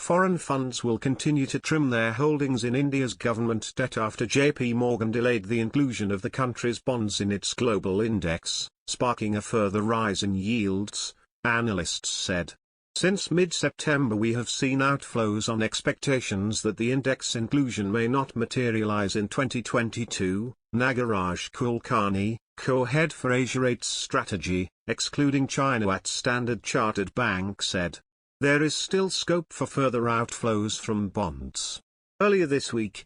Foreign funds will continue to trim their holdings in India's government debt after JP Morgan delayed the inclusion of the country's bonds in its global index, sparking a further rise in yields, analysts said. Since mid-September we have seen outflows on expectations that the index inclusion may not materialize in 2022, Nagaraj Kulkarni, co-head for Asia Rates Strategy, excluding China at Standard Chartered Bank said. There is still scope for further outflows from bonds. Earlier this week,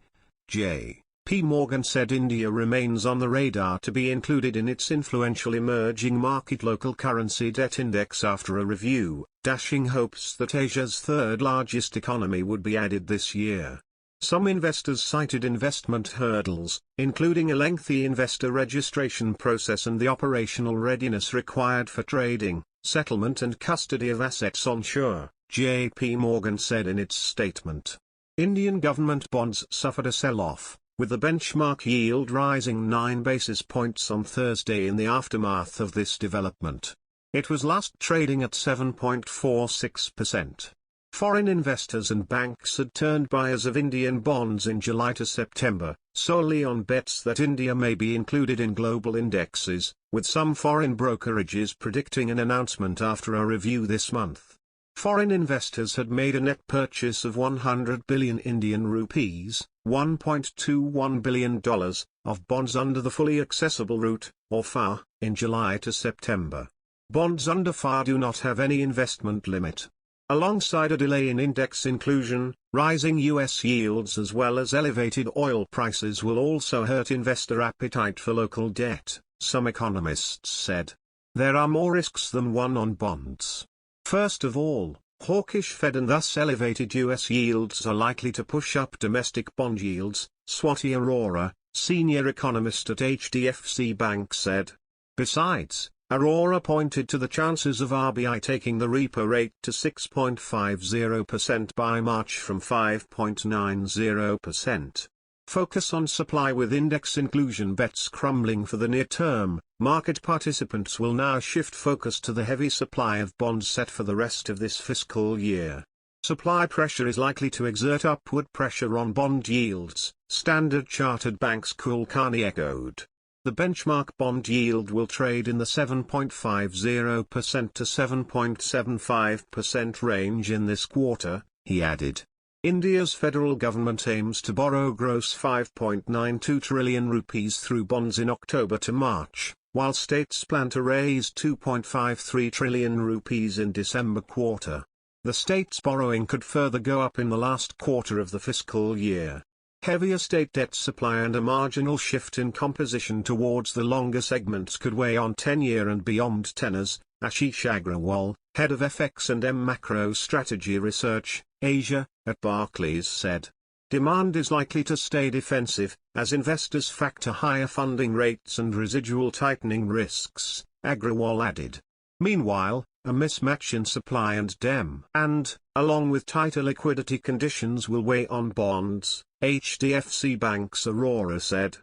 J.P. Morgan said India remains on the radar to be included in its influential emerging market local currency debt index after a review, dashing hopes that Asia's third largest economy would be added this year. Some investors cited investment hurdles, including a lengthy investor registration process and the operational readiness required for trading, settlement and custody of assets onshore, JP Morgan said in its statement. Indian government bonds suffered a sell-off, with the benchmark yield rising 9 basis points on Thursday in the aftermath of this development. It was last trading at 7.46%. Foreign investors and banks had turned buyers of Indian bonds in July to September, solely on bets that India may be included in global indexes, with some foreign brokerages predicting an announcement after a review this month. Foreign investors had made a net purchase of 100 billion Indian rupees, $1.21 billion, of bonds under the fully accessible route, or FAR, in July to September. Bonds under FAR do not have any investment limit. Alongside a delay in index inclusion, rising U.S. yields as well as elevated oil prices will also hurt investor appetite for local debt, some economists said. There are more risks than one on bonds. First of all, hawkish Fed and thus elevated U.S. yields are likely to push up domestic bond yields, Swati Arora, senior economist at HDFC Bank said. Besides, Arora pointed to the chances of RBI taking the repo rate to 6.50% by March from 5.90%. Focus on supply. With index inclusion bets crumbling for the near term, market participants will now shift focus to the heavy supply of bonds set for the rest of this fiscal year. Supply pressure is likely to exert upward pressure on bond yields, Standard Chartered Bank's Kulkarni echoed. The benchmark bond yield will trade in the 7.50% to 7.75% range in this quarter, he added. India's federal government aims to borrow gross 5.92 trillion rupees through bonds in October to March, while states plan to raise 2.53 trillion rupees in December quarter. The states' borrowing could further go up in the last quarter of the fiscal year. Heavier state debt supply and a marginal shift in composition towards the longer segments could weigh on 10-year and beyond tenors, Ashish Agrawal, head of FX&M Macro Strategy Research, Asia, at Barclays said. Demand is likely to stay defensive, as investors factor higher funding rates and residual tightening risks, Agrawal added. Meanwhile, a mismatch in supply and demand, along with tighter liquidity conditions will weigh on bonds, HDFC Bank's Arora said.